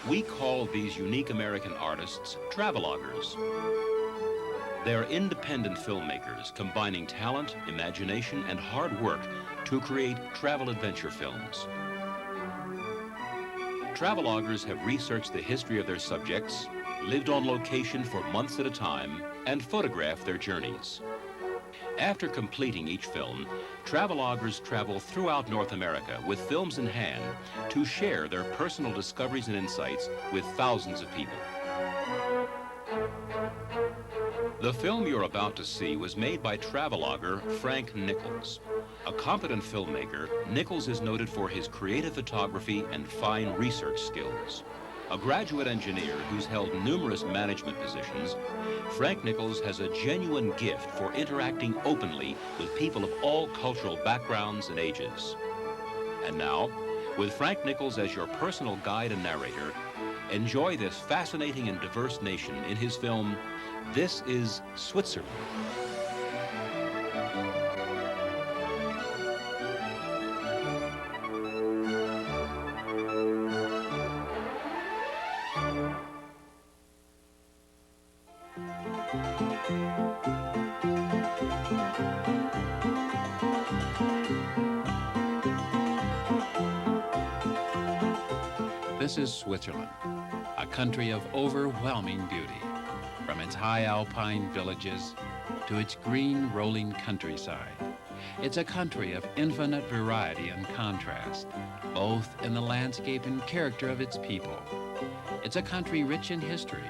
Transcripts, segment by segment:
We call these unique American artists traveloguers. They're independent filmmakers combining talent, imagination, and hard work to create travel adventure films. Traveloguers have researched the history of their subjects, lived on location for months at a time, and photographed their journeys. After completing each film, traveloguers travel throughout North America with films in hand to share their personal discoveries and insights with thousands of people. The film you're about to see was made by travelogger Frank Nichols. A competent filmmaker, Nichols is noted for his creative photography and fine research skills. A graduate engineer who's held numerous management positions, Frank Nichols has a genuine gift for interacting openly with people of all cultural backgrounds and ages. And now, with Frank Nichols as your personal guide and narrator, enjoy this fascinating and diverse nation in his film, This is Switzerland. This is Switzerland, a country of overwhelming beauty, from its high alpine villages to its green rolling countryside. It's a country of infinite variety and contrast, both in the landscape and character of its people. It's a country rich in history,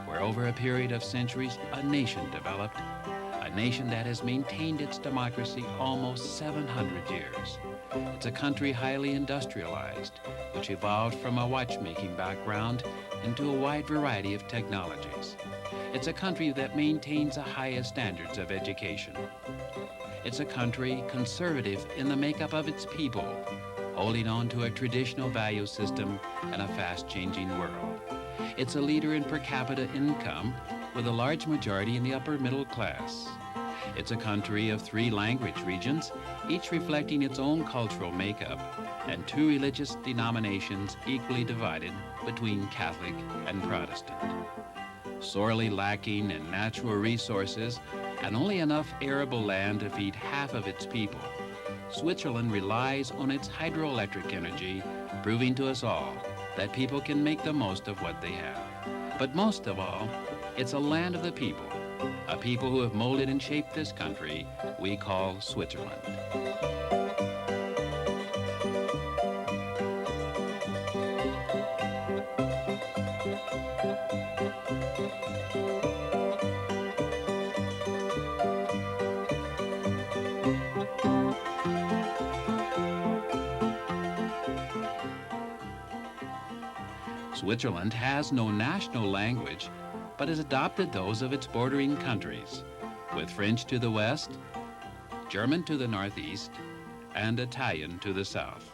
where over a period of centuries, a nation developed, a nation that has maintained its democracy almost 700 years. It's a country highly industrialized, which evolved from a watchmaking background into a wide variety of technologies. It's a country that maintains the highest standards of education. It's a country conservative in the makeup of its people, holding on to a traditional value system in a fast-changing world. It's a leader in per capita income, with a large majority in the upper middle class. It's a country of 3 language regions, each reflecting its own cultural makeup, and 2 religious denominations equally divided between Catholic and Protestant. Sorely lacking in natural resources and only enough arable land to feed half of its people, Switzerland relies on its hydroelectric energy, proving to us all that people can make the most of what they have. But most of all, it's a land of the people, a people who have molded and shaped this country we call Switzerland. Switzerland has no national language, but has adopted those of its bordering countries, with French to the west, German to the northeast, and Italian to the south.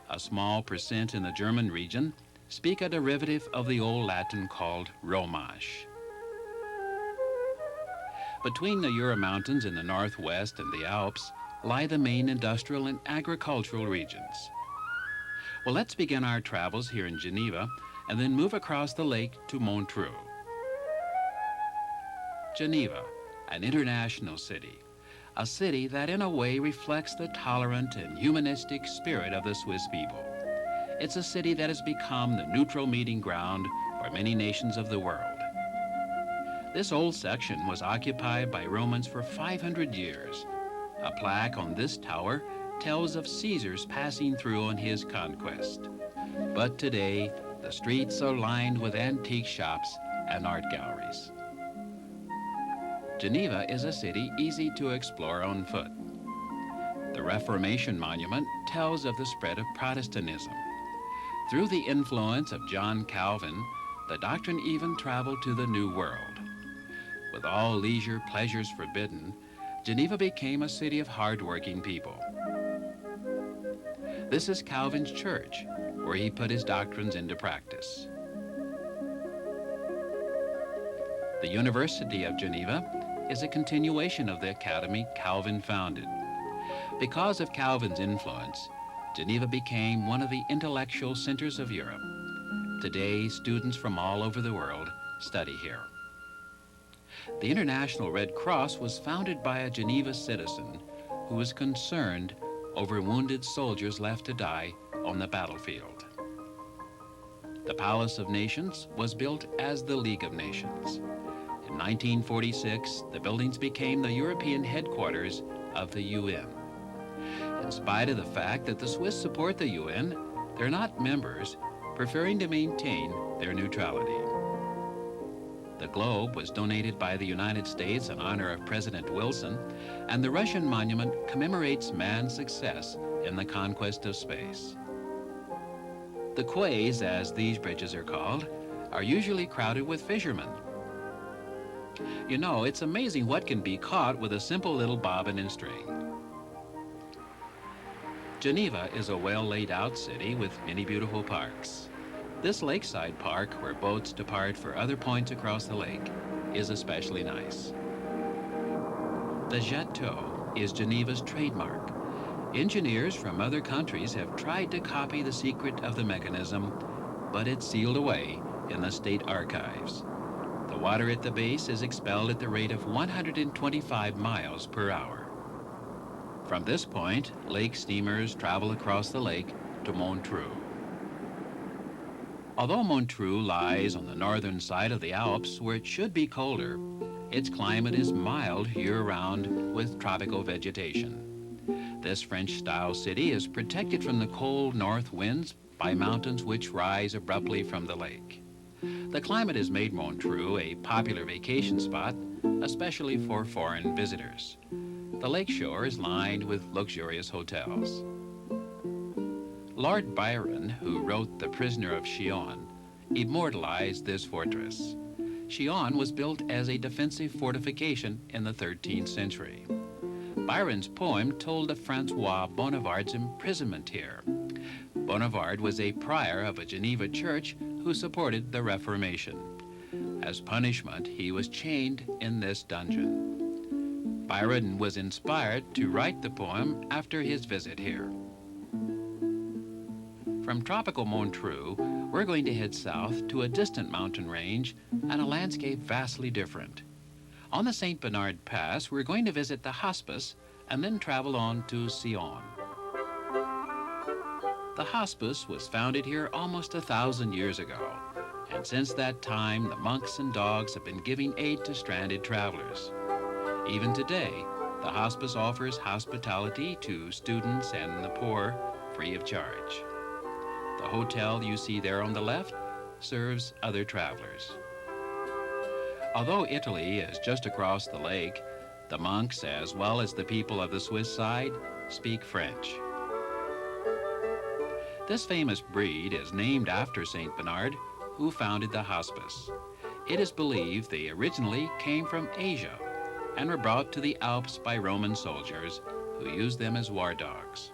A small percent in the German region speak a derivative of the Old Latin called Romansh. Between the Jura Mountains in the northwest and the Alps lie the main industrial and agricultural regions. Well, let's begin our travels here in Geneva and then move across the lake to Montreux. Geneva, an international city, a city that in a way reflects the tolerant and humanistic spirit of the Swiss people. It's a city that has become the neutral meeting ground for many nations of the world. This old section was occupied by Romans for 500 years. A plaque on this tower tells of Caesar's passing through on his conquest. But today, the streets are lined with antique shops and art galleries. Geneva is a city easy to explore on foot. The Reformation Monument tells of the spread of Protestantism. Through the influence of John Calvin, the doctrine even traveled to the New World. With all leisure pleasures forbidden, Geneva became a city of hard-working people. This is Calvin's church, where he put his doctrines into practice. The University of Geneva is a continuation of the academy Calvin founded. Because of Calvin's influence, Geneva became one of the intellectual centers of Europe. Today, students from all over the world study here. The International Red Cross was founded by a Geneva citizen who was concerned over wounded soldiers left to die on the battlefield. The Palace of Nations was built as the League of Nations. In 1946, the buildings became the European headquarters of the UN. In spite of the fact that the Swiss support the UN, they're not members, preferring to maintain their neutrality. The globe was donated by the United States in honor of President Wilson, and the Russian monument commemorates man's success in the conquest of space. The quays, as these bridges are called, are usually crowded with fishermen. You know, it's amazing what can be caught with a simple little bobbin and string. Geneva is a well-laid-out city with many beautiful parks. This lakeside park, where boats depart for other points across the lake, is especially nice. The Chateau is Geneva's trademark. Engineers from other countries have tried to copy the secret of the mechanism, but it's sealed away in the state archives. The water at the base is expelled at the rate of 125 miles per hour. From this point, lake steamers travel across the lake to Montreux. Although Montreux lies on the northern side of the Alps, where it should be colder, its climate is mild year-round with tropical vegetation. This French-style city is protected from the cold north winds by mountains which rise abruptly from the lake. The climate has made Montreux a popular vacation spot, especially for foreign visitors. The lakeshore is lined with luxurious hotels. Lord Byron, who wrote The Prisoner of Chillon, immortalized this fortress. Chillon was built as a defensive fortification in the 13th century. Byron's poem told of Francois Bonaparte's imprisonment here. Bonaparte was a prior of a Geneva church who supported the Reformation. As punishment, he was chained in this dungeon. Byron was inspired to write the poem after his visit here. From tropical Montreux, we're going to head south to a distant mountain range and a landscape vastly different. On the St. Bernard Pass, we're going to visit the hospice and then travel on to Sion. The hospice was founded here almost 1,000 years ago, and since that time, the monks and dogs have been giving aid to stranded travelers. Even today, the hospice offers hospitality to students and the poor free of charge. The hotel you see there on the left serves other travelers. Although Italy is just across the lake, the monks, as well as the people of the Swiss side, speak French. This famous breed is named after St. Bernard, who founded the hospice. It is believed they originally came from Asia and were brought to the Alps by Roman soldiers who used them as war dogs.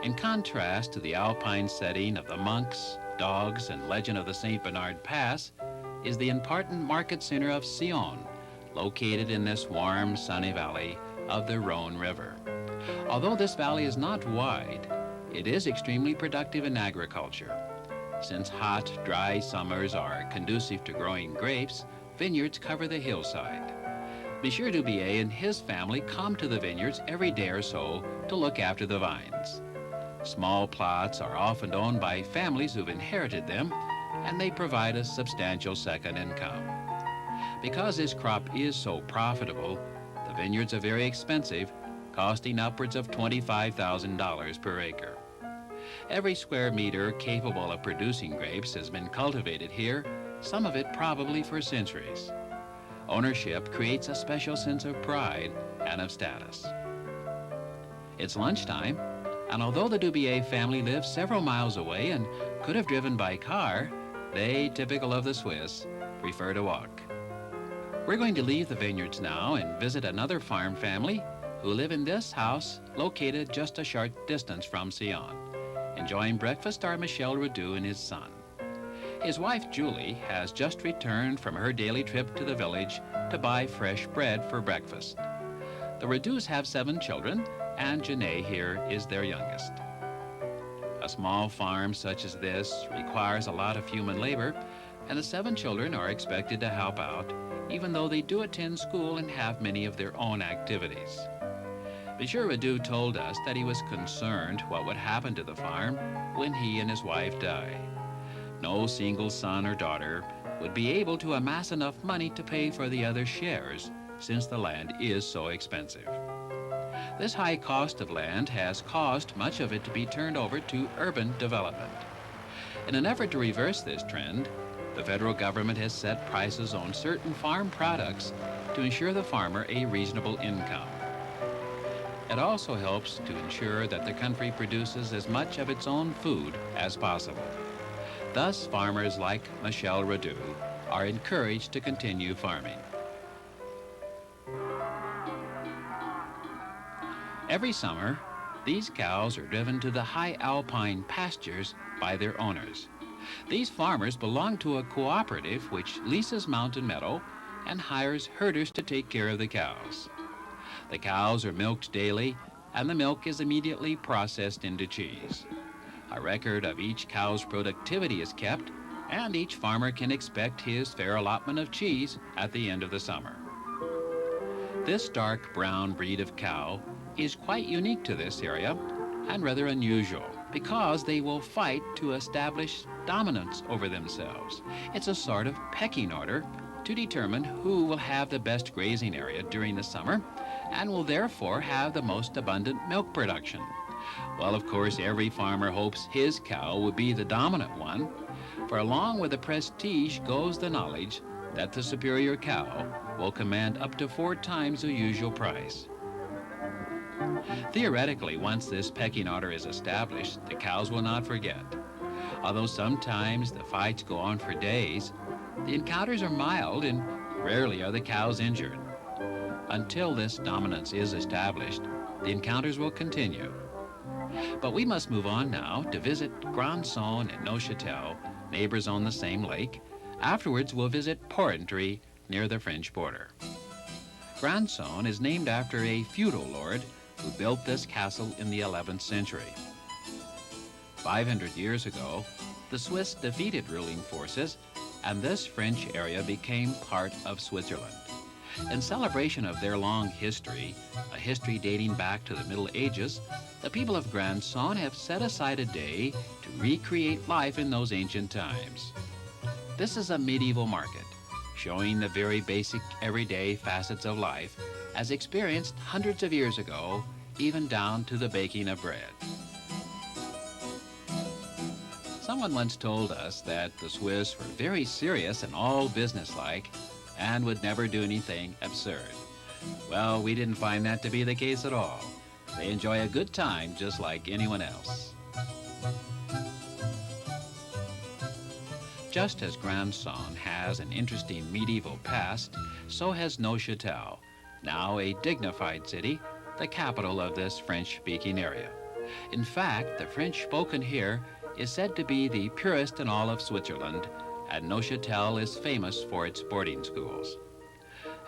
In contrast to the alpine setting of the monks, dogs, and legend of the St. Bernard Pass is the important market center of Sion, located in this warm, sunny valley of the Rhone River. Although this valley is not wide, it is extremely productive in agriculture. Since hot, dry summers are conducive to growing grapes, vineyards cover the hillside. Monsieur Dubier and his family come to the vineyards every day or so to look after the vines. Small plots are often owned by families who've inherited them, and they provide a substantial second income. Because this crop is so profitable, the vineyards are very expensive, costing upwards of $25,000 per acre. Every square meter capable of producing grapes has been cultivated here, some of it probably for centuries. Ownership creates a special sense of pride and of status. It's lunchtime, and although the Dubier family lives several miles away and could have driven by car, they, typical of the Swiss, prefer to walk. We're going to leave the vineyards now and visit another farm family who live in this house located just a short distance from Sion. Enjoying breakfast are Michel Redoux and his son. His wife, Julie, has just returned from her daily trip to the village to buy fresh bread for breakfast. The Redouxs have 7 children, and Janae here is their youngest. A small farm such as this requires a lot of human labor, and the 7 children are expected to help out, even though they do attend school and have many of their own activities. Monsieur Radu told us that he was concerned what would happen to the farm when he and his wife die. No single son or daughter would be able to amass enough money to pay for the other shares, since the land is so expensive. This high cost of land has caused much of it to be turned over to urban development. In an effort to reverse this trend, the federal government has set prices on certain farm products to ensure the farmer a reasonable income. It also helps to ensure that the country produces as much of its own food as possible. Thus, farmers like Michel Radu are encouraged to continue farming. Every summer, these cows are driven to the high alpine pastures by their owners. These farmers belong to a cooperative which leases mountain meadow and hires herders to take care of the cows. The cows are milked daily, and the milk is immediately processed into cheese. A record of each cow's productivity is kept, and each farmer can expect his fair allotment of cheese at the end of the summer. This dark brown breed of cow is quite unique to this area and rather unusual because they will fight to establish dominance over themselves. It's a sort of pecking order to determine who will have the best grazing area during the summer and will therefore have the most abundant milk production. Well, of course, every farmer hopes his cow will be the dominant one, for along with the prestige goes the knowledge that the superior cow will command up to 4 times the usual price. Theoretically, once this pecking order is established, the cows will not forget. Although sometimes the fights go on for days, the encounters are mild and rarely are the cows injured. Until this dominance is established, the encounters will continue. But we must move on now to visit Grandson and Neuchâtel, neighbors on the same lake. Afterwards, we'll visit Porrentruy near the French border. Grandson is named after a feudal lord who built this castle in the 11th century. 500 years ago, the Swiss defeated ruling forces, and this French area became part of Switzerland. In celebration of their long history, a history dating back to the Middle Ages, the people of Grandson have set aside a day to recreate life in those ancient times. This is a medieval market, showing the very basic everyday facets of life as experienced hundreds of years ago, even down to the baking of bread. Someone once told us that the Swiss were very serious and all businesslike and would never do anything absurd. Well, we didn't find that to be the case at all. They enjoy a good time just like anyone else. Just as Grandson has an interesting medieval past, so has Neuchâtel, now a dignified city, the capital of this French-speaking area. In fact, the French spoken here is said to be the purest in all of Switzerland, and Neuchâtel is famous for its boarding schools.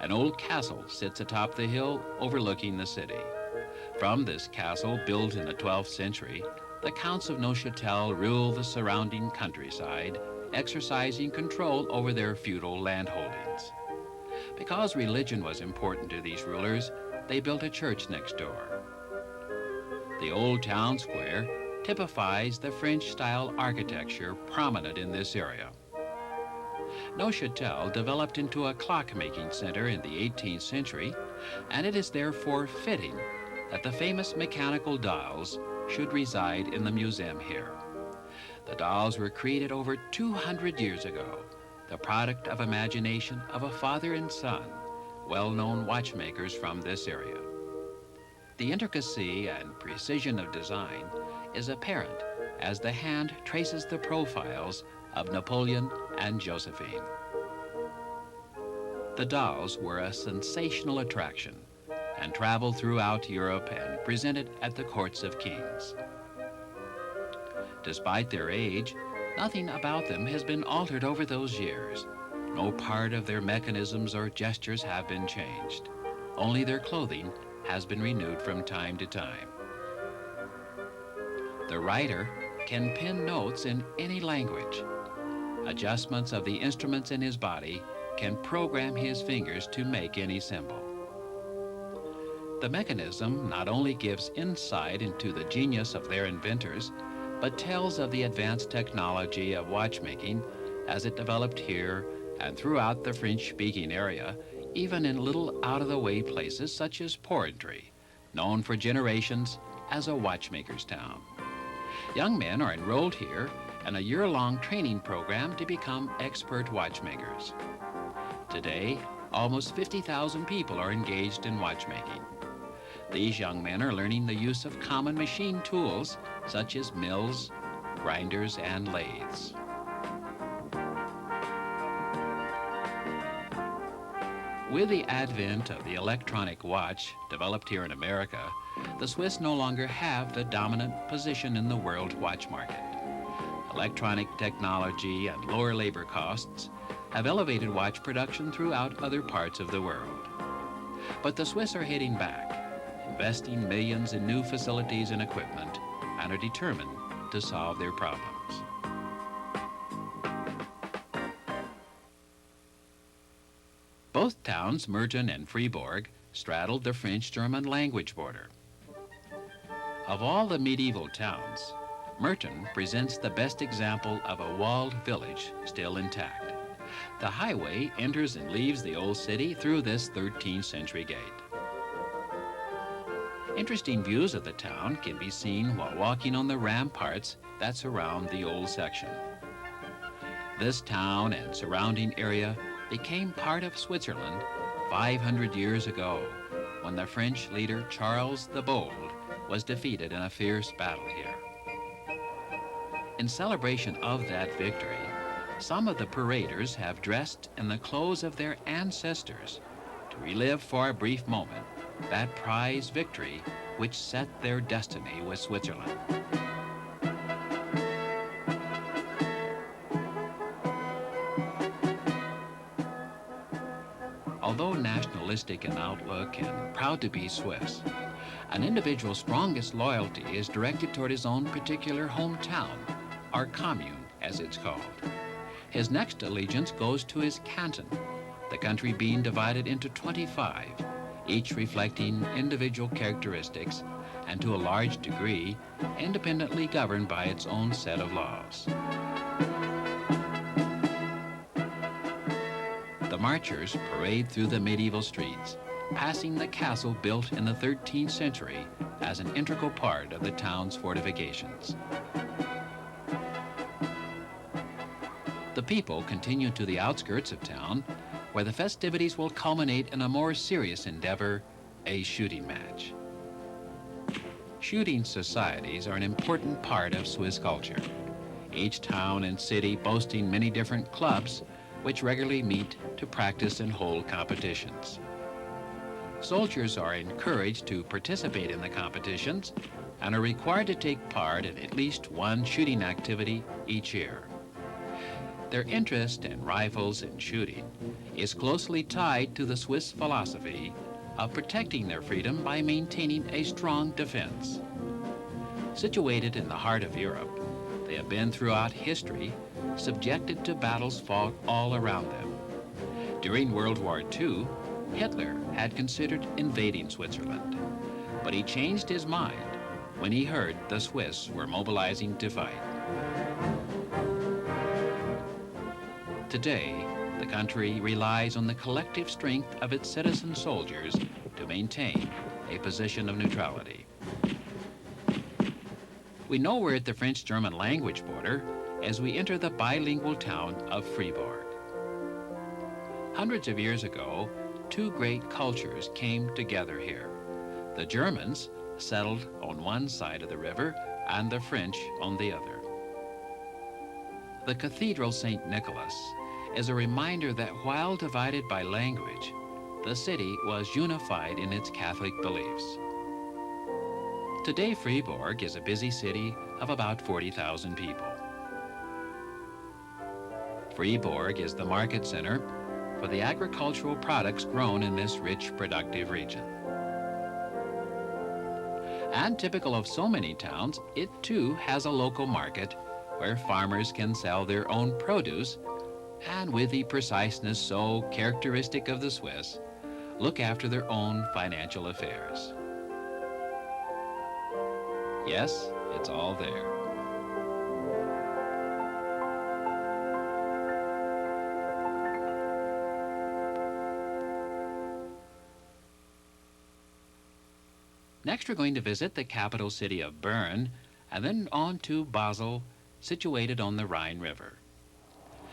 An old castle sits atop the hill overlooking the city. From this castle, built in the 12th century, the Counts of Neuchâtel rule the surrounding countryside, exercising control over their feudal landholdings. Because religion was important to these rulers, they built a church next door. The old town square typifies the French-style architecture prominent in this area. Neuchâtel developed into a clock-making center in the 18th century, and it is therefore fitting that the famous mechanical dials should reside in the museum here. The dials were created over 200 years ago, the product of imagination of a father and son, well-known watchmakers from this area. The intricacy and precision of design is apparent as the hand traces the profiles of Napoleon and Josephine. The dolls were a sensational attraction and traveled throughout Europe and presented at the courts of kings. Despite their age, nothing about them has been altered over those years. No part of their mechanisms or gestures have been changed. Only their clothing has been renewed from time to time. The writer can pen notes in any language. Adjustments of the instruments in his body can program his fingers to make any symbol. The mechanism not only gives insight into the genius of their inventors, but tells of the advanced technology of watchmaking as it developed here and throughout the French-speaking area, even in little out-of-the-way places such as Porrentruy, known for generations as a watchmaker's town. Young men are enrolled here in a year-long training program to become expert watchmakers. Today, almost 50,000 people are engaged in watchmaking. These young men are learning the use of common machine tools such as mills, grinders, and lathes. With the advent of the electronic watch developed here in America, the Swiss no longer have the dominant position in the world watch market. Electronic technology and lower labor costs have elevated watch production throughout other parts of the world. But the Swiss are heading back, investing millions in new facilities and equipment, and are determined to solve their problems. Both towns, Merton and Fribourg, straddled the French-German language border. Of all the medieval towns, Merton presents the best example of a walled village still intact. The highway enters and leaves the old city through this 13th century gate. Interesting views of the town can be seen while walking on the ramparts that surround the old section. This town and surrounding area became part of Switzerland 500 years ago when the French leader Charles the Bold was defeated in a fierce battle here. In celebration of that victory, some of the paraders have dressed in the clothes of their ancestors to relive for a brief moment that prize victory which set their destiny with Switzerland. Although nationalistic in outlook and proud to be Swiss, an individual's strongest loyalty is directed toward his own particular hometown, or commune as it's called. His next allegiance goes to his canton, the country being divided into 25, each reflecting individual characteristics and to a large degree independently governed by its own set of laws. The marchers parade through the medieval streets, passing the castle built in the 13th century as an integral part of the town's fortifications. The people continue to the outskirts of town, where the festivities will culminate in a more serious endeavor, a shooting match. Shooting societies are an important part of Swiss culture, each town and city boasting many different clubs which regularly meet to practice and hold competitions. Soldiers are encouraged to participate in the competitions and are required to take part in at least one shooting activity each year. Their interest in rifles and shooting is closely tied to the Swiss philosophy of protecting their freedom by maintaining a strong defense. Situated in the heart of Europe, they have been throughout history subjected to battles fought all around them. During World War II, Hitler had considered invading Switzerland, but he changed his mind when he heard the Swiss were mobilizing to fight. Today, the country relies on the collective strength of its citizen soldiers to maintain a position of neutrality. We know we're at the French-German language border as we enter the bilingual town of Fribourg. Hundreds of years ago, two great cultures came together here. The Germans settled on one side of the river and the French on the other. The Cathedral St. Nicholas is a reminder that while divided by language, the city was unified in its Catholic beliefs. Today, Fribourg is a busy city of about 40,000 people. Fribourg is the market center for the agricultural products grown in this rich, productive region. And typical of so many towns, it too has a local market where farmers can sell their own produce and, with the preciseness so characteristic of the Swiss, look after their own financial affairs. Yes, it's all there. Next, we're going to visit the capital city of Bern and then on to Basel, situated on the Rhine River.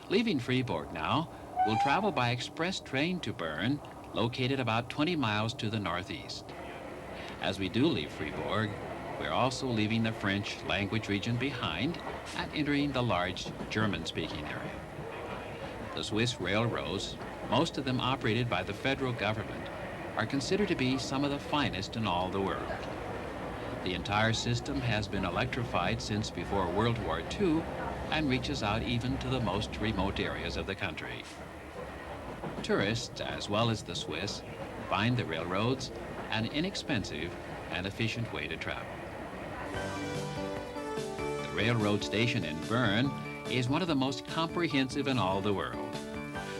Leaving Fribourg now, we'll travel by express train to Bern, located about 20 miles to the northeast. As we do leave Fribourg, we're also leaving the French language region behind and entering the large German-speaking area. The Swiss railroads, most of them operated by the federal government, are considered to be some of the finest in all the world. The entire system has been electrified since before World War II and reaches out even to the most remote areas of the country. Tourists, as well as the Swiss, find the railroads an inexpensive and efficient way to travel. The railroad station in Bern is one of the most comprehensive in all the world.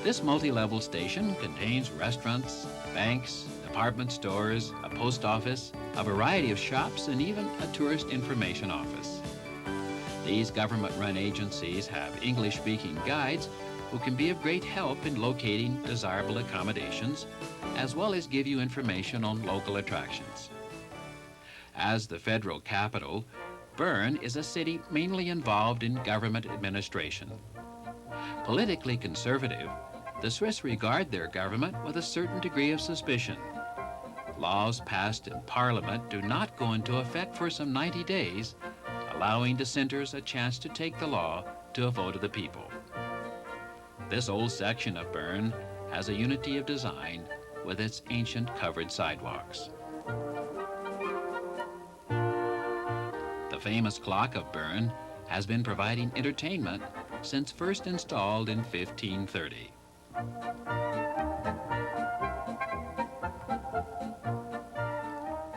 This multi-level station contains restaurants, banks, department stores, a post office, a variety of shops, and even a tourist information office. These government-run agencies have English-speaking guides who can be of great help in locating desirable accommodations, as well as give you information on local attractions. As the federal capital, Bern is a city mainly involved in government administration. Politically conservative, the Swiss regard their government with a certain degree of suspicion. Laws passed in Parliament do not go into effect for some 90 days, allowing dissenters a chance to take the law to a vote of the people. This old section of Bern has a unity of design with its ancient covered sidewalks. The famous clock of Bern has been providing entertainment since first installed in 1530.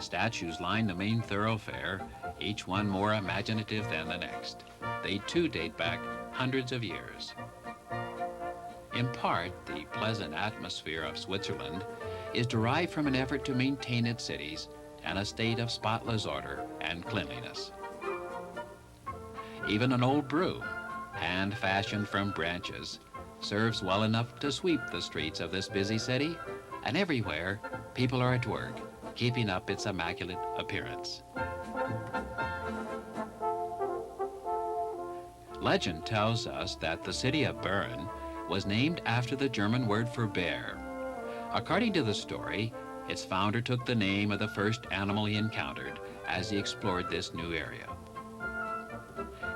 Statues line the main thoroughfare, each one more imaginative than the next. They too date back hundreds of years. In part, the pleasant atmosphere of Switzerland is derived from an effort to maintain its cities and a state of spotless order and cleanliness. Even an old broom, hand-fashioned from branches, serves well enough to sweep the streets of this busy city, and everywhere people are at work, keeping up its immaculate appearance. Legend tells us that the city of Bern was named after the German word for bear. According to the story, its founder took the name of the first animal he encountered as he explored this new area.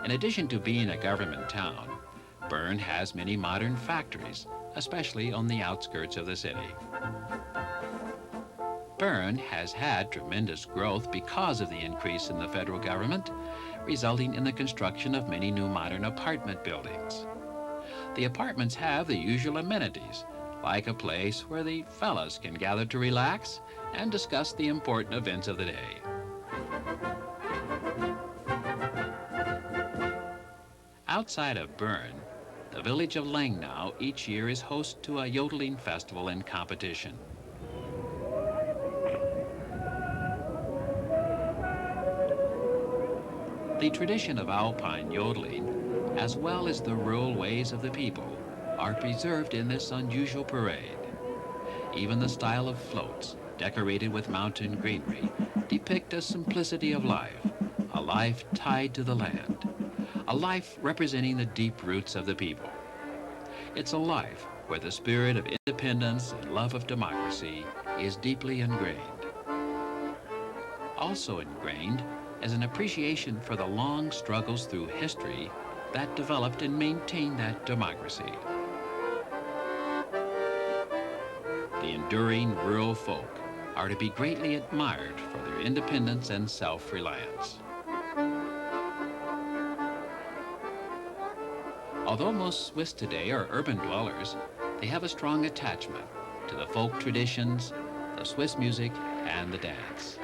In addition to being a government town, Bern has many modern factories, especially on the outskirts of the city. Bern has had tremendous growth because of the increase in the federal government, resulting in the construction of many new modern apartment buildings. The apartments have the usual amenities, like a place where the fellas can gather to relax and discuss the important events of the day. Outside of Bern, the village of Langnau each year is host to a yodeling festival and competition. The tradition of alpine yodeling, as well as the rural ways of the people, are preserved in this unusual parade. Even the style of floats, decorated with mountain greenery, depict a simplicity of life, a life tied to the land, a life representing the deep roots of the people. It's a life where the spirit of independence and love of democracy is deeply ingrained. Also ingrained is an appreciation for the long struggles through history that developed and maintained that democracy. The enduring rural folk are to be greatly admired for their independence and self-reliance. Although most Swiss today are urban dwellers, they have a strong attachment to the folk traditions, the Swiss music, and the dance.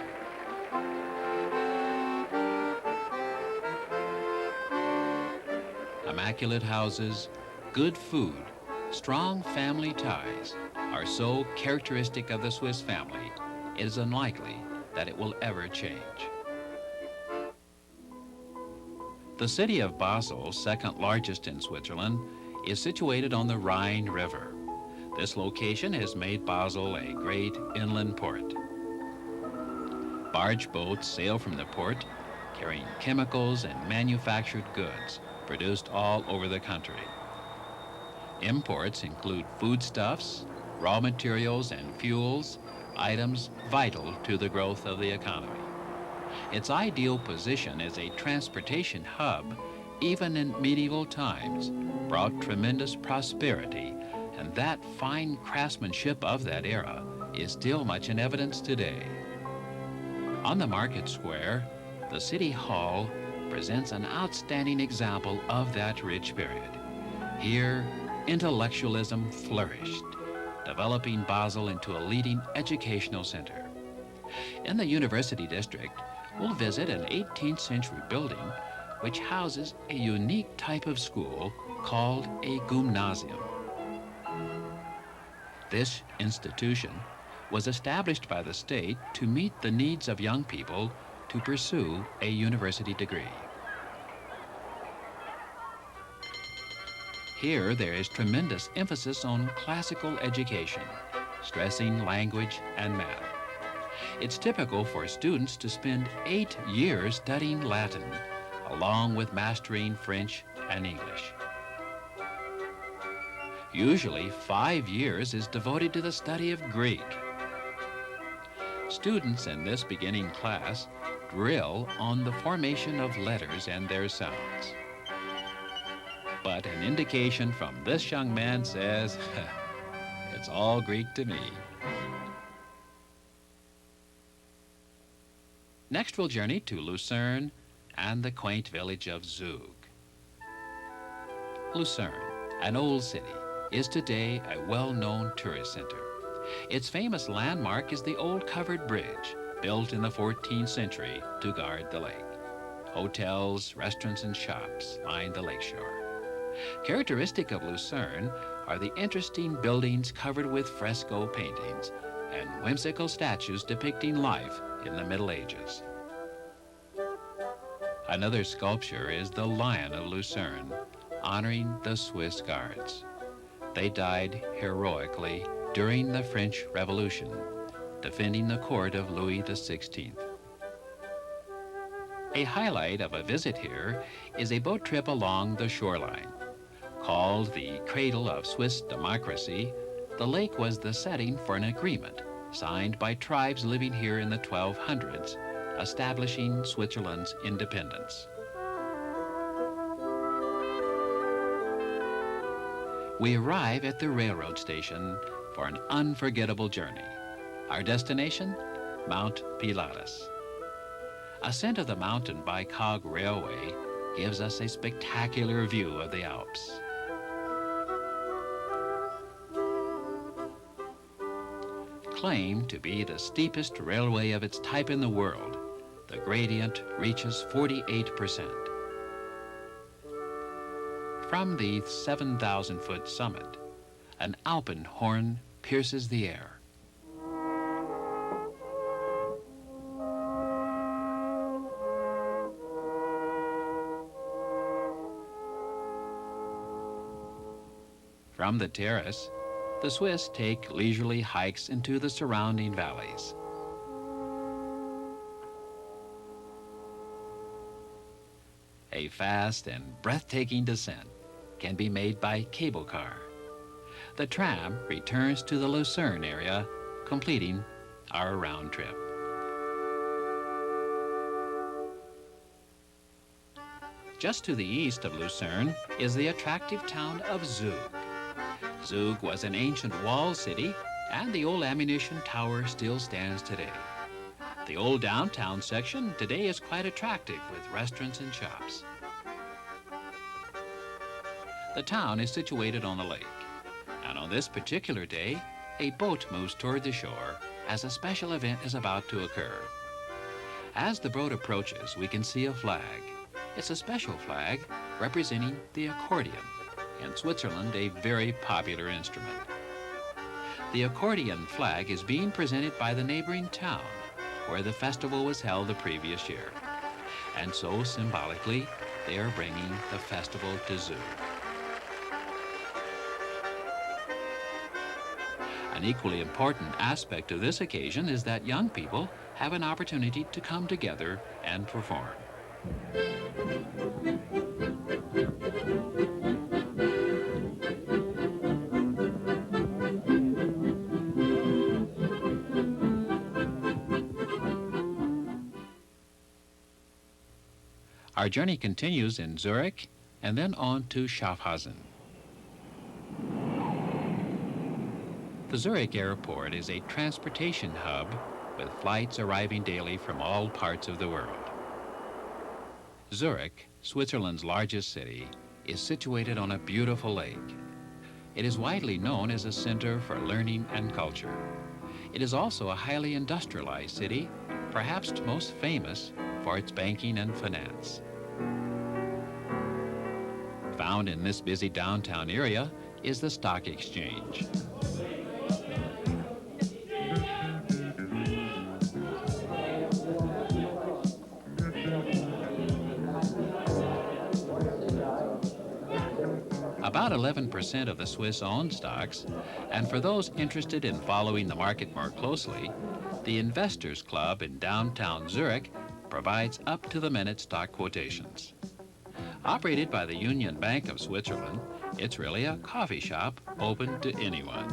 immaculate houses, good food, strong family ties are so characteristic of the Swiss family, it is unlikely that it will ever change. The city of Basel, second largest in Switzerland, is situated on the Rhine River. This location has made Basel a great inland port. Barge boats sail from the port, carrying chemicals and manufactured goods produced all over the country. Imports include foodstuffs, raw materials, and fuels, items vital to the growth of the economy. Its ideal position as a transportation hub, even in medieval times, brought tremendous prosperity, and that fine craftsmanship of that era is still much in evidence today. On the market square, the City Hall presents an outstanding example of that rich period. Here, intellectualism flourished, developing Basel into a leading educational center. In the University District, we'll visit an 18th century building which houses a unique type of school called a gymnasium. This institution was established by the state to meet the needs of young people to pursue a university degree. Here, there is tremendous emphasis on classical education, stressing language and math. It's typical for students to spend 8 years studying Latin, along with mastering French and English. Usually, 5 years is devoted to the study of Greek. Students in this beginning class drill on the formation of letters and their sounds. But an indication from this young man says, it's all Greek to me. Next, we'll journey to Lucerne and the quaint village of Zug. Lucerne, an old city, is today a well-known tourist center. Its famous landmark is the old covered bridge, built in the 14th century to guard the lake. Hotels, restaurants, and shops line the lakeshore. Characteristic of Lucerne are the interesting buildings covered with fresco paintings and whimsical statues depicting life in the Middle Ages. Another sculpture is the Lion of Lucerne, honoring the Swiss Guards. They died heroically during the French Revolution, defending the court of Louis XVI. A highlight of a visit here is a boat trip along the shoreline. Called the cradle of Swiss democracy, the lake was the setting for an agreement signed by tribes living here in the 1200s, establishing Switzerland's independence. We arrive at the railroad station for an unforgettable journey. Our destination, Mount Pilatus. Ascent of the mountain by cog railway gives us a spectacular view of the Alps. Claimed to be the steepest railway of its type in the world, the gradient reaches 48%. From the 7,000-foot summit, an Alpenhorn pierces the air. From the terrace, the Swiss take leisurely hikes into the surrounding valleys. A fast and breathtaking descent can be made by cable car. The tram returns to the Lucerne area, completing our round trip. Just to the east of Lucerne is the attractive town of Zug. Zug was an ancient walled city, and the old ammunition tower still stands today. The old downtown section today is quite attractive with restaurants and shops. The town is situated on a lake, and on this particular day, a boat moves toward the shore as a special event is about to occur. As the boat approaches, we can see a flag. It's a special flag representing the accordion, in Switzerland a very popular instrument. The accordion flag is being presented by the neighboring town where the festival was held the previous year. And so symbolically, they are bringing the festival to Zug. An equally important aspect of this occasion is that young people have an opportunity to come together and perform. Our journey continues in Zurich and then on to Schaffhausen. The Zurich airport is a transportation hub with flights arriving daily from all parts of the world. Zurich, Switzerland's largest city, is situated on a beautiful lake. It is widely known as a center for learning and culture. It is also a highly industrialized city, perhaps most famous for its banking and finance. Found in this busy downtown area is the stock exchange. About 11% of the Swiss own stocks, and for those interested in following the market more closely, the Investors Club in downtown Zurich provides up-to-the-minute stock quotations. Operated by the Union Bank of Switzerland, it's really a coffee shop open to anyone.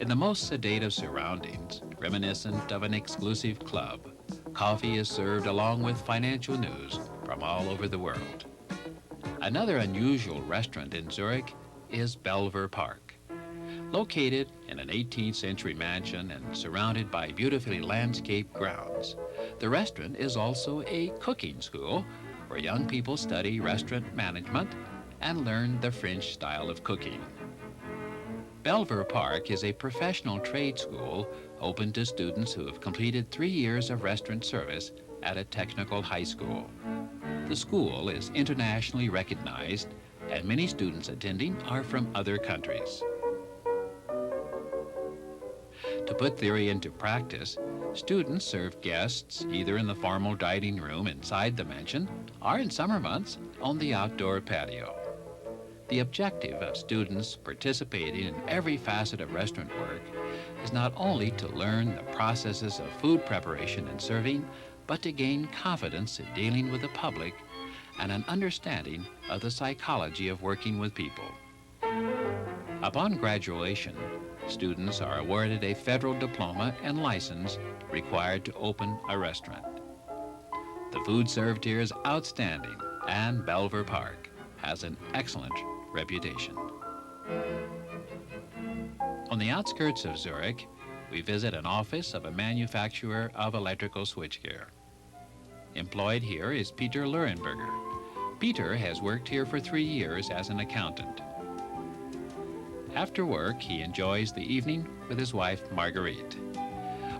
In the most sedate of surroundings, reminiscent of an exclusive club, coffee is served along with financial news from all over the world. Another unusual restaurant in Zurich is Belver Park. Located in an 18th century mansion and surrounded by beautifully landscaped grounds, the restaurant is also a cooking school where young people study restaurant management and learn the French style of cooking. Belver Park is a professional trade school open to students who have completed 3 years of restaurant service at a technical high school. The school is internationally recognized, and many students attending are from other countries. To put theory into practice, students serve guests either in the formal dining room inside the mansion or in summer months on the outdoor patio. The objective of students participating in every facet of restaurant work is not only to learn the processes of food preparation and serving, but to gain confidence in dealing with the public and an understanding of the psychology of working with people. Upon graduation, students are awarded a federal diploma and license required to open a restaurant. The food served here is outstanding, and Belver Park has an excellent reputation. On the outskirts of Zurich, we visit an office of a manufacturer of electrical switchgear. Employed here is Peter Lurenberger. Peter has worked here for 3 years as an accountant. After work, he enjoys the evening with his wife, Marguerite.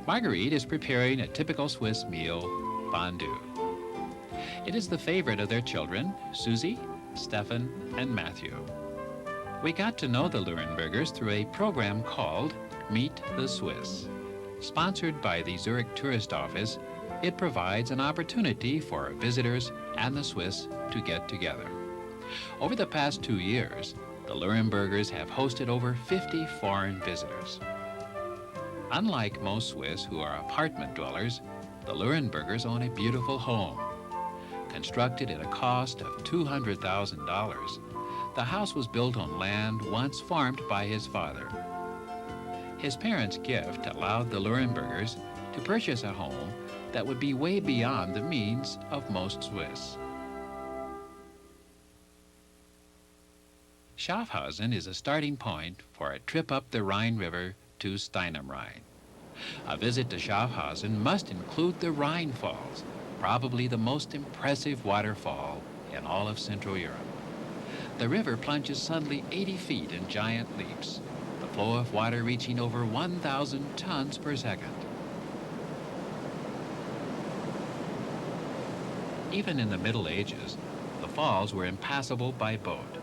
Marguerite is preparing a typical Swiss meal, fondue. It is the favorite of their children, Susie, Stefan, and Matthew. We got to know the Lurenbergers through a program called Meet the Swiss. Sponsored by the Zurich Tourist Office, it provides an opportunity for visitors and the Swiss to get together. Over the past 2 years, the Lurenbergers have hosted over 50 foreign visitors. Unlike most Swiss who are apartment dwellers, the Lurenbergers own a beautiful home. Constructed at a cost of $200,000, the house was built on land once farmed by his father. His parents' gift allowed the Lurenbergers to purchase a home that would be way beyond the means of most Swiss. Schaffhausen is a starting point for a trip up the Rhine River to Stein am Rhein. A visit to Schaffhausen must include the Rhine Falls, probably the most impressive waterfall in all of Central Europe. The river plunges suddenly 80 feet in giant leaps, the flow of water reaching over 1,000 tons per second. Even in the Middle Ages, the falls were impassable by boat.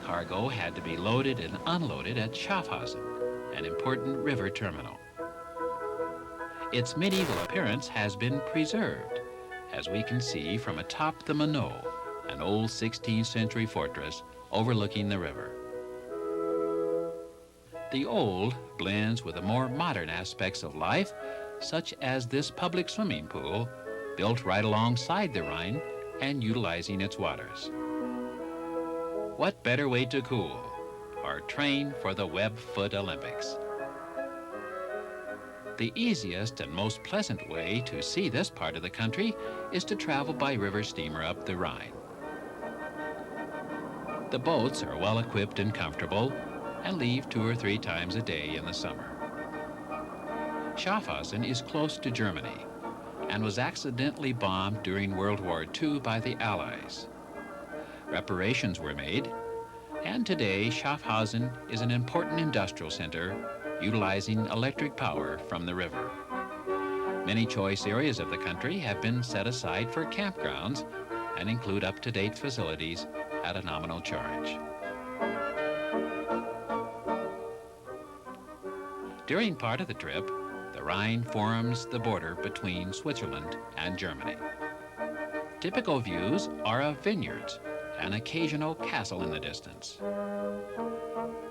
Cargo had to be loaded and unloaded at Schaffhausen, an important river terminal. Its medieval appearance has been preserved, as we can see from atop the Minot, an old 16th century fortress overlooking the river. The old blends with the more modern aspects of life, such as this public swimming pool, built right alongside the Rhine and utilizing its waters. What better way to cool or train for the Web-Foot Olympics? The easiest and most pleasant way to see this part of the country is to travel by river steamer up the Rhine. The boats are well equipped and comfortable and leave 2 or 3 times a day in the summer. Schaffhausen is close to Germany and was accidentally bombed during World War II by the Allies. Reparations were made, and today Schaffhausen is an important industrial center utilizing electric power from the river. Many choice areas of the country have been set aside for campgrounds and include up-to-date facilities at a nominal charge. During part of the trip, the Rhine forms the border between Switzerland and Germany. Typical views are of vineyards, an occasional castle in the distance.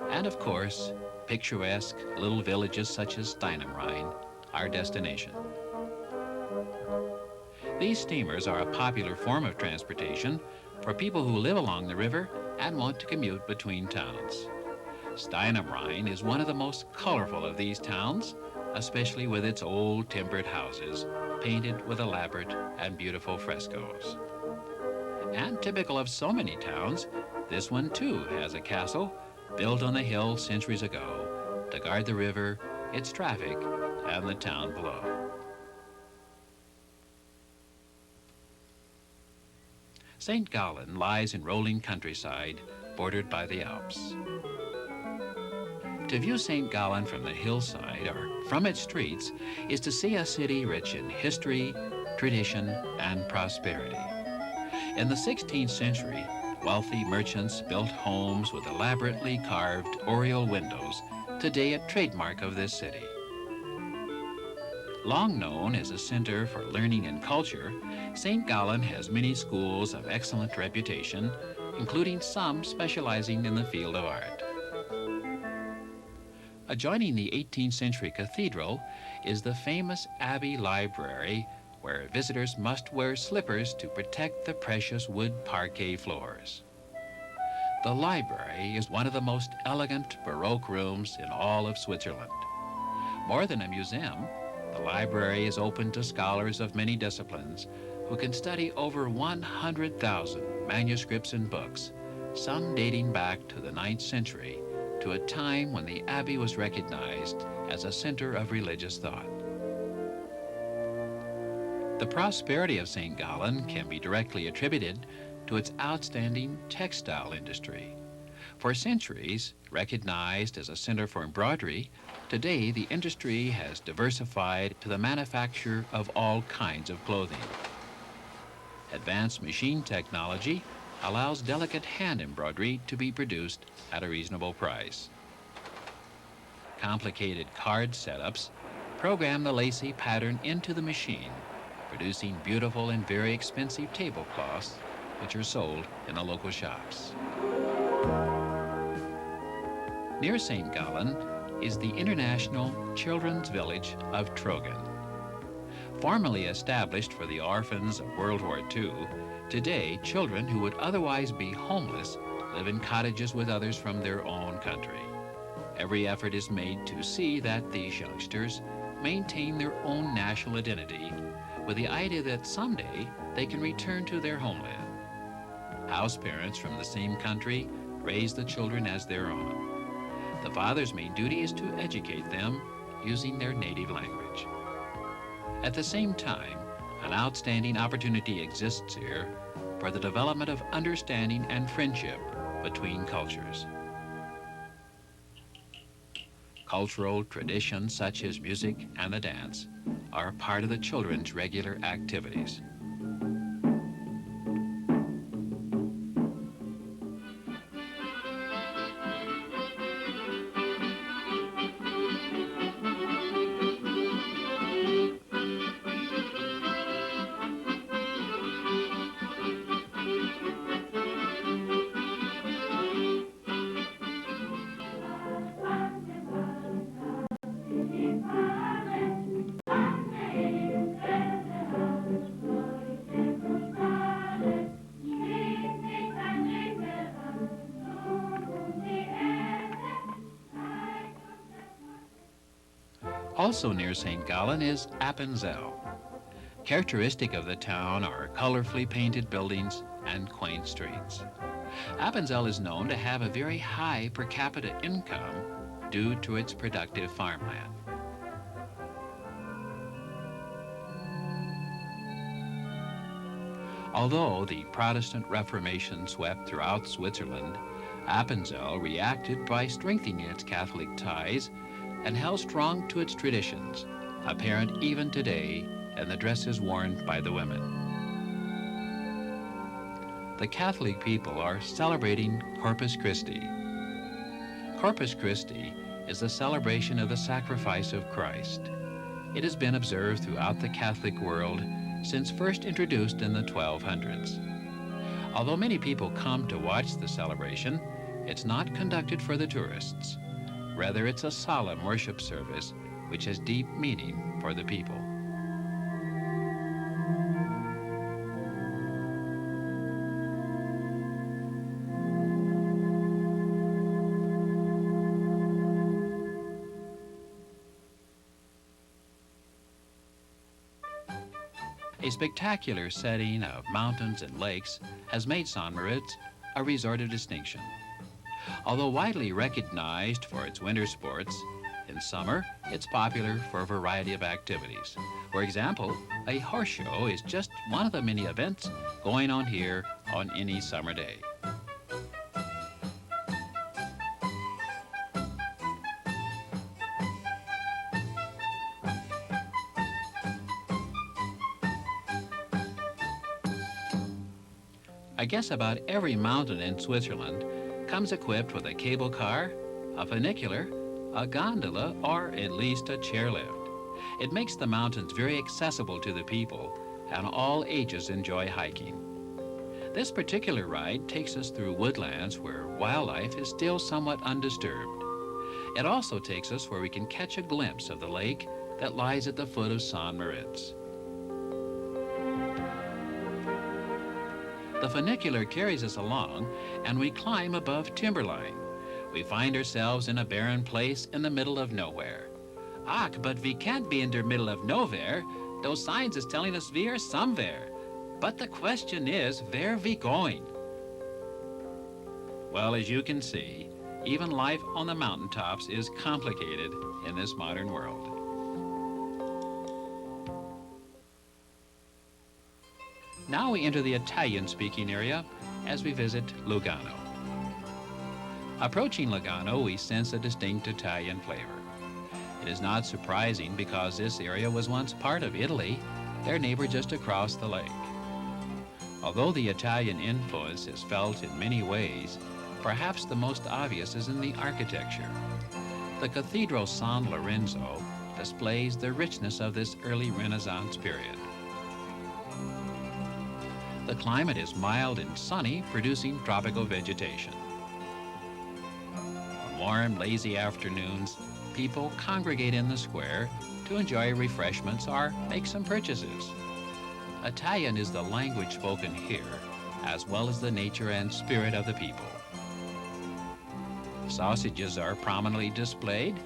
And of course, picturesque little villages such as Steinam, our destination. These steamers are a popular form of transportation for people who live along the river and want to commute between towns. Steinam is one of the most colorful of these towns, especially with its old timbered houses painted with elaborate and beautiful frescoes. And typical of so many towns, this one too has a castle built on a hill centuries ago to guard the river, its traffic, and the town below. St. Gallen lies in rolling countryside bordered by the Alps. To view St. Gallen from the hillside or from its streets is to see a city rich in history, tradition, and prosperity. In the 16th century, wealthy merchants built homes with elaborately carved oriel windows, today a trademark of this city. Long known as a center for learning and culture, St. Gallen has many schools of excellent reputation, including some specializing in the field of art. Adjoining the 18th century cathedral is the famous Abbey Library, where visitors must wear slippers to protect the precious wood parquet floors. The library is one of the most elegant Baroque rooms in all of Switzerland. More than a museum, the library is open to scholars of many disciplines who can study over 100,000 manuscripts and books, some dating back to the 9th century, to a time when the Abbey was recognized as a center of religious thought. The prosperity of St. Gallen can be directly attributed to its outstanding textile industry. For centuries, recognized as a center for embroidery, today the industry has diversified to the manufacture of all kinds of clothing. Advanced machine technology allows delicate hand embroidery to be produced at a reasonable price. Complicated card setups program the lacy pattern into the machine, producing beautiful and very expensive tablecloths, which are sold in the local shops. Near St. Gallen is the International Children's Village of Trogen. Formerly established for the orphans of World War II, today children who would otherwise be homeless live in cottages with others from their own country. Every effort is made to see that these youngsters maintain their own national identity with the idea that someday they can return to their homeland. House parents from the same country raise the children as their own. The father's main duty is to educate them using their native language. At the same time, an outstanding opportunity exists here for the development of understanding and friendship between cultures. Cultural traditions such as music and the dance are part of the children's regular activities. Also near St. Gallen is Appenzell. Characteristic of the town are colorfully painted buildings and quaint streets. Appenzell is known to have a very high per capita income due to its productive farmland. Although the Protestant Reformation swept throughout Switzerland, Appenzell reacted by strengthening its Catholic ties and held strong to its traditions, apparent even today in the dresses worn by the women. The Catholic people are celebrating Corpus Christi. Corpus Christi is the celebration of the sacrifice of Christ. It has been observed throughout the Catholic world since first introduced in the 1200s. Although many people come to watch the celebration, it's not conducted for the tourists. Rather, it's a solemn worship service which has deep meaning for the people. A spectacular setting of mountains and lakes has made St. Moritz a resort of distinction. Although widely recognized for its winter sports, in summer it's popular for a variety of activities. For example, a horse show is just one of the many events going on here on any summer day. I guess about every mountain in Switzerland comes equipped with a cable car, a funicular, a gondola, or at least a chairlift. It makes the mountains very accessible to the people, and all ages enjoy hiking. This particular ride takes us through woodlands where wildlife is still somewhat undisturbed. It also takes us where we can catch a glimpse of the lake that lies at the foot of St. Moritz. The funicular carries us along, and we climb above timberline. We find ourselves in a barren place in the middle of nowhere. Ach, but we can't be in the middle of nowhere. Those signs is telling us we are somewhere. But the question is, where we going? Well, as you can see, even life on the mountaintops is complicated in this modern world. Now we enter the Italian-speaking area as we visit Lugano. Approaching Lugano, we sense a distinct Italian flavor. It is not surprising because this area was once part of Italy, their neighbor just across the lake. Although the Italian influence is felt in many ways, perhaps the most obvious is in the architecture. The Cathedral San Lorenzo displays the richness of this early Renaissance period. The climate is mild and sunny, producing tropical vegetation. On warm, lazy afternoons, people congregate in the square to enjoy refreshments or make some purchases. Italian is the language spoken here, as well as the nature and spirit of the people. Sausages are prominently displayed,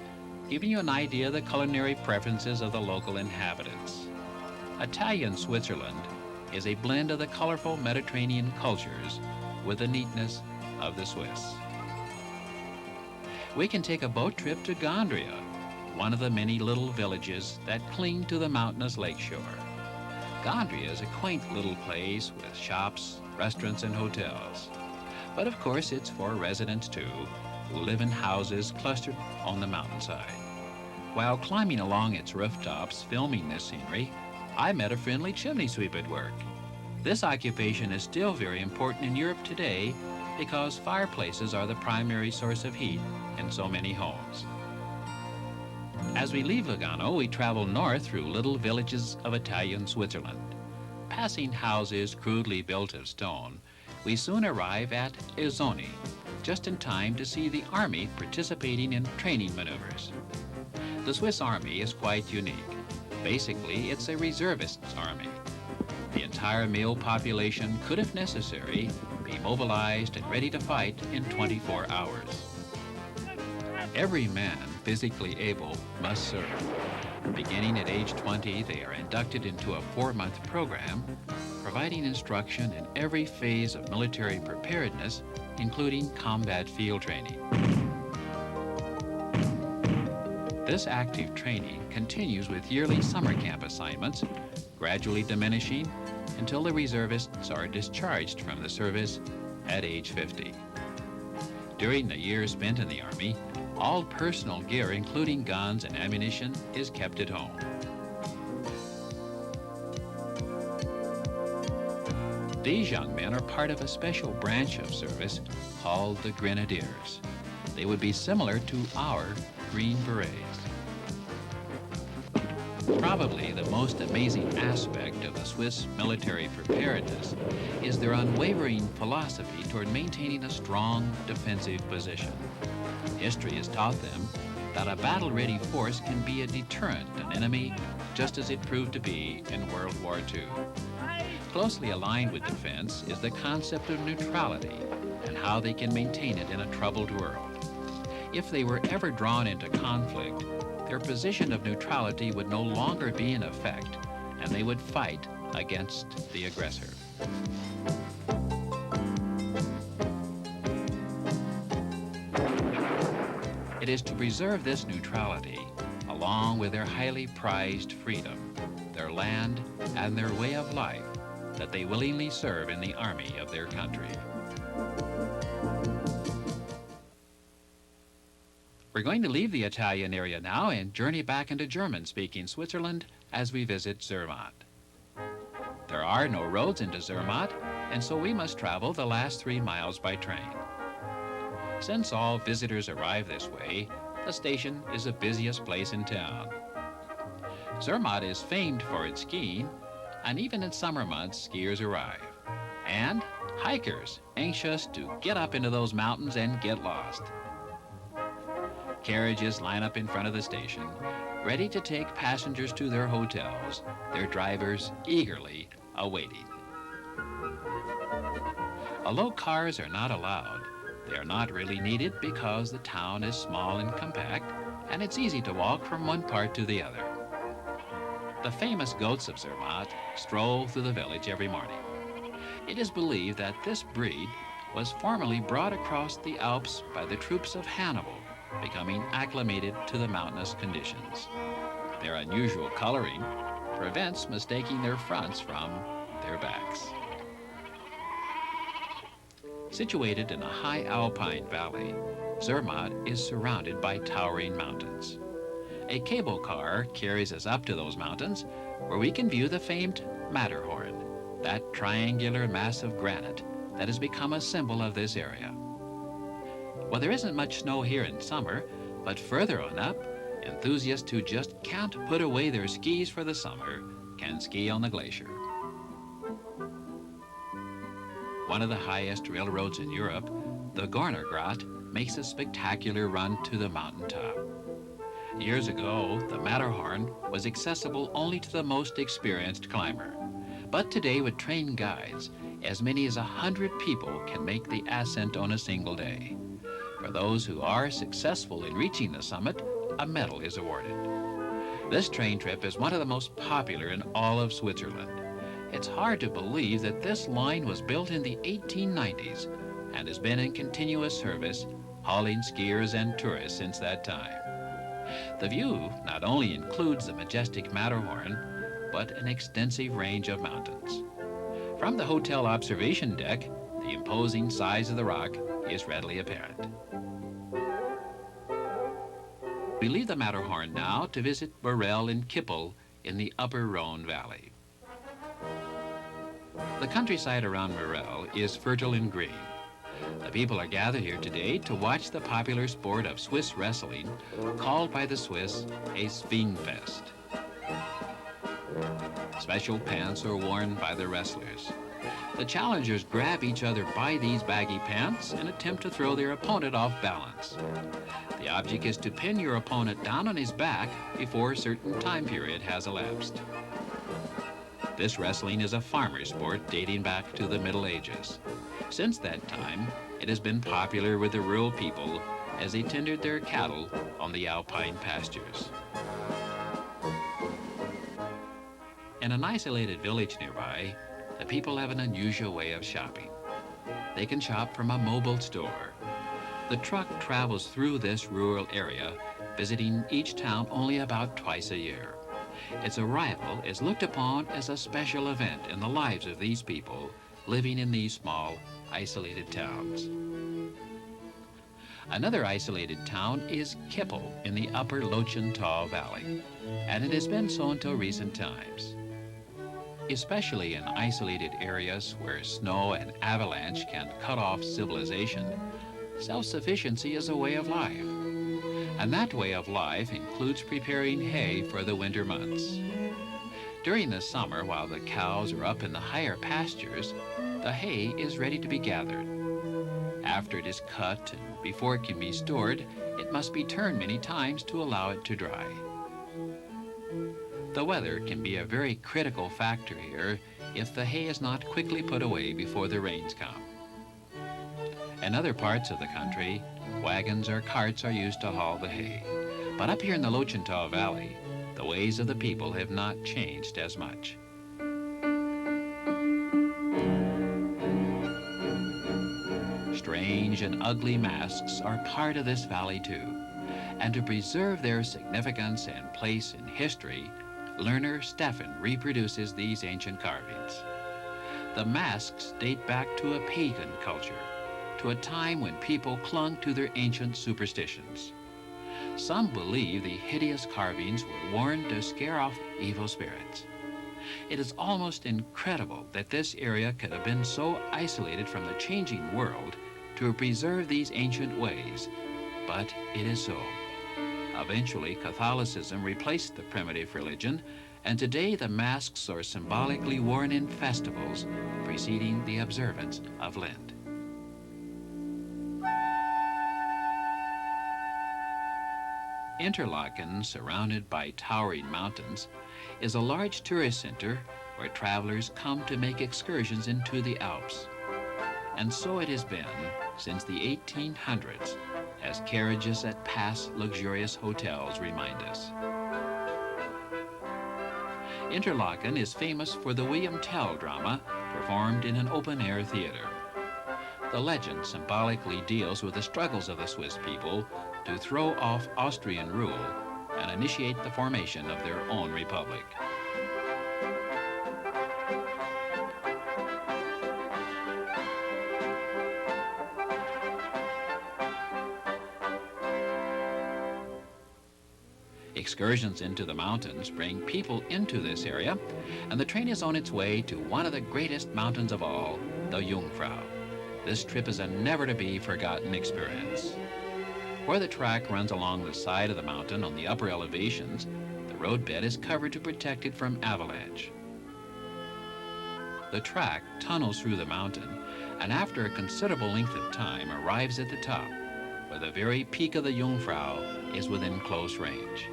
giving you an idea of the culinary preferences of the local inhabitants. Italian Switzerland is a blend of the colorful Mediterranean cultures with the neatness of the Swiss. We can take a boat trip to Gondria, one of the many little villages that cling to the mountainous lakeshore. Gondria is a quaint little place with shops, restaurants, and hotels. But of course, it's for residents too, who live in houses clustered on the mountainside. While climbing along its rooftops filming this scenery, I met a friendly chimney sweep at work. This occupation is still very important in Europe today because fireplaces are the primary source of heat in so many homes. As we leave Lugano, we travel north through little villages of Italian Switzerland. Passing houses crudely built of stone, we soon arrive at Isoni, just in time to see the army participating in training maneuvers. The Swiss army is quite unique. Basically, it's a reservists' army. The entire male population could, if necessary, be mobilized and ready to fight in 24 hours. Every man physically able must serve. Beginning at age 20, they are inducted into a 4-month program, providing instruction in every phase of military preparedness, including combat field training. This active training continues with yearly summer camp assignments, gradually diminishing until the reservists are discharged from the service at age 50. During the years spent in the Army, all personal gear, including guns and ammunition, is kept at home. These young men are part of a special branch of service called the Grenadiers. They would be similar to our Green Berets. Probably the most amazing aspect of the Swiss military preparedness is their unwavering philosophy toward maintaining a strong defensive position. History has taught them that a battle-ready force can be a deterrent to an enemy, just as it proved to be in World War II. Closely aligned with defense is the concept of neutrality and how they can maintain it in a troubled world. If they were ever drawn into conflict, their position of neutrality would no longer be in effect, and they would fight against the aggressor. It is to preserve this neutrality, along with their highly prized freedom, their land, and their way of life, that they willingly serve in the army of their country. We're going to leave the Italian area now and journey back into German-speaking Switzerland as we visit Zermatt. There are no roads into Zermatt, and so we must travel the last 3 miles by train. Since all visitors arrive this way, the station is the busiest place in town. Zermatt is famed for its skiing, and even in summer months, skiers arrive. And hikers anxious to get up into those mountains and get lost. Carriages line up in front of the station, ready to take passengers to their hotels, their drivers eagerly awaiting. Although cars are not allowed, they are not really needed because the town is small and compact, and it's easy to walk from one part to the other. The famous goats of Zermatt stroll through the village every morning. It is believed that this breed was formerly brought across the Alps by the troops of Hannibal, becoming acclimated to the mountainous conditions. Their unusual coloring prevents mistaking their fronts from their backs. Situated in a high alpine valley, Zermatt is surrounded by towering mountains. A cable car carries us up to those mountains, where we can view the famed Matterhorn, that triangular mass of granite that has become a symbol of this area. Well, there isn't much snow here in summer, but further on up, enthusiasts who just can't put away their skis for the summer can ski on the glacier. One of the highest railroads in Europe, the Gornergrat, makes a spectacular run to the mountaintop. Years ago, the Matterhorn was accessible only to the most experienced climber. But today, with trained guides, as many as 100 people can make the ascent on a single day. For those who are successful in reaching the summit, a medal is awarded. This train trip is one of the most popular in all of Switzerland. It's hard to believe that this line was built in the 1890s and has been in continuous service, hauling skiers and tourists since that time. The view not only includes the majestic Matterhorn, but an extensive range of mountains. From the hotel observation deck, the imposing size of the rock is readily apparent. We leave the Matterhorn now to visit Borel and Kippel in the upper Rhone Valley. The countryside around Borel is fertile and green. The people are gathered here today to watch the popular sport of Swiss wrestling, called by the Swiss a Svingfest. Special pants are worn by the wrestlers. The challengers grab each other by these baggy pants and attempt to throw their opponent off balance. The object is to pin your opponent down on his back before a certain time period has elapsed. This wrestling is a farmer sport dating back to the Middle Ages. Since that time, it has been popular with the rural people as they tended their cattle on the alpine pastures. In an isolated village nearby, the people have an unusual way of shopping. They can shop from a mobile store. The truck travels through this rural area, visiting each town only about twice a year. Its arrival is looked upon as a special event in the lives of these people living in these small, isolated towns. Another isolated town is Kippel in the upper Lochintal Valley, and it has been so until recent times. Especially in isolated areas where snow and avalanche can cut off civilization, self-sufficiency is a way of life. And that way of life includes preparing hay for the winter months. During the summer, while the cows are up in the higher pastures, the hay is ready to be gathered. After it is cut and before it can be stored, it must be turned many times to allow it to dry. The weather can be a very critical factor here if the hay is not quickly put away before the rains come. In other parts of the country, wagons or carts are used to haul the hay. But up here in the Lochintal Valley, the ways of the people have not changed as much. Strange and ugly masks are part of this valley too. And to preserve their significance and place in history, learner Stefan reproduces these ancient carvings. The masks date back to a pagan culture, to a time when people clung to their ancient superstitions. Some believe the hideous carvings were worn to scare off evil spirits. It is almost incredible that this area could have been so isolated from the changing world to preserve these ancient ways, but it is so. Eventually, Catholicism replaced the primitive religion, and today the masks are symbolically worn in festivals preceding the observance of Lent. Interlaken, surrounded by towering mountains, is a large tourist center where travelers come to make excursions into the Alps. And so it has been since the 1800s, as carriages at past luxurious hotels remind us. Interlaken is famous for the William Tell drama performed in an open-air theater. The legend symbolically deals with the struggles of the Swiss people to throw off Austrian rule and initiate the formation of their own republic. Excursions into the mountains bring people into this area, and the train is on its way to one of the greatest mountains of all, the Jungfrau. This trip is a never-to-be-forgotten experience. Where the track runs along the side of the mountain on the upper elevations, the roadbed is covered to protect it from avalanche. The track tunnels through the mountain, and after a considerable length of time arrives at the top, where the very peak of the Jungfrau is within close range.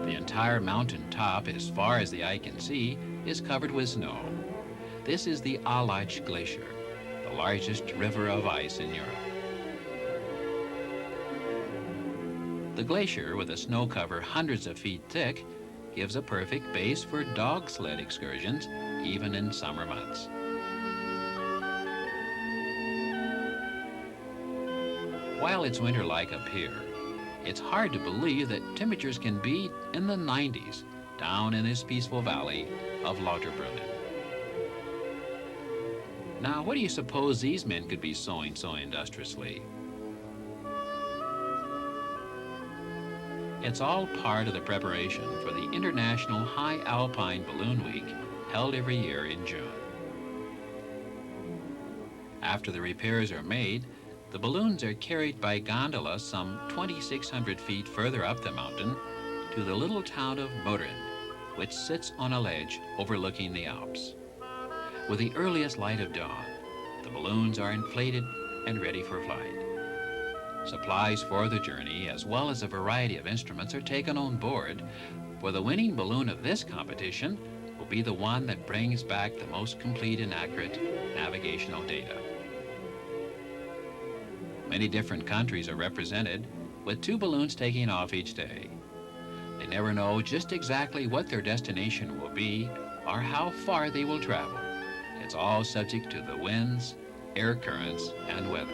The entire mountain top, as far as the eye can see, is covered with snow. This is the Alach Glacier, the largest river of ice in Europe. The glacier, with a snow cover hundreds of feet thick, gives a perfect base for dog sled excursions, even in summer months. While it's winter-like up here, it's hard to believe that temperatures can be in the 90s down in this peaceful valley of Lauterbrunnen. Now, what do you suppose these men could be sewing so industriously? It's all part of the preparation for the International High Alpine Balloon Week held every year in June. After the repairs are made, the balloons are carried by gondola some 2,600 feet further up the mountain to the little town of Modern, which sits on a ledge overlooking the Alps. With the earliest light of dawn, the balloons are inflated and ready for flight. Supplies for the journey, as well as a variety of instruments, are taken on board, for the winning balloon of this competition will be the one that brings back the most complete and accurate navigational data. Many different countries are represented, with 2 balloons taking off each day. They never know just exactly what their destination will be or how far they will travel. It's all subject to the winds, air currents, and weather.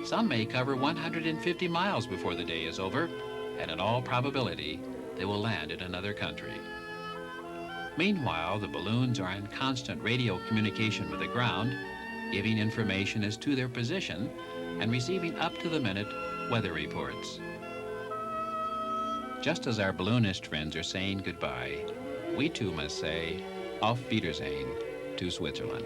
Some may cover 150 miles before the day is over, and in all probability, they will land in another country. Meanwhile, the balloons are in constant radio communication with the ground, giving information as to their position and receiving up-to-the-minute weather reports. Just as our balloonist friends are saying goodbye, we too must say auf Wiedersehen to Switzerland.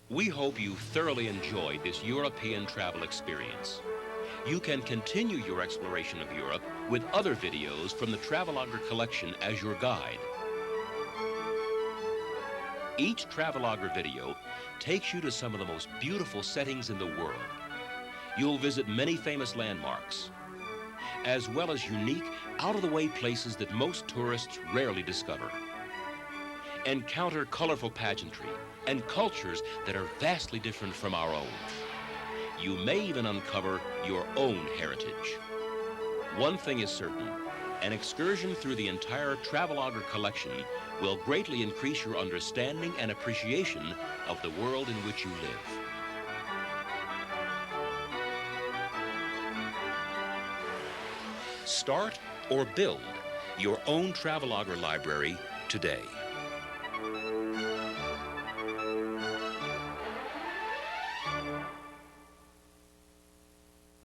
We hope you thoroughly enjoyed this European travel experience. You can continue your exploration of Europe with other videos from the Travelogger collection as your guide. Each Travelogger video takes you to some of the most beautiful settings in the world. You'll visit many famous landmarks, as well as unique, out-of-the-way places that most tourists rarely discover. Encounter colorful pageantry and cultures that are vastly different from our own. You may even uncover your own heritage. One thing is certain, an excursion through the entire Travelogger collection will greatly increase your understanding and appreciation of the world in which you live. Start or build your own Travelogger library today.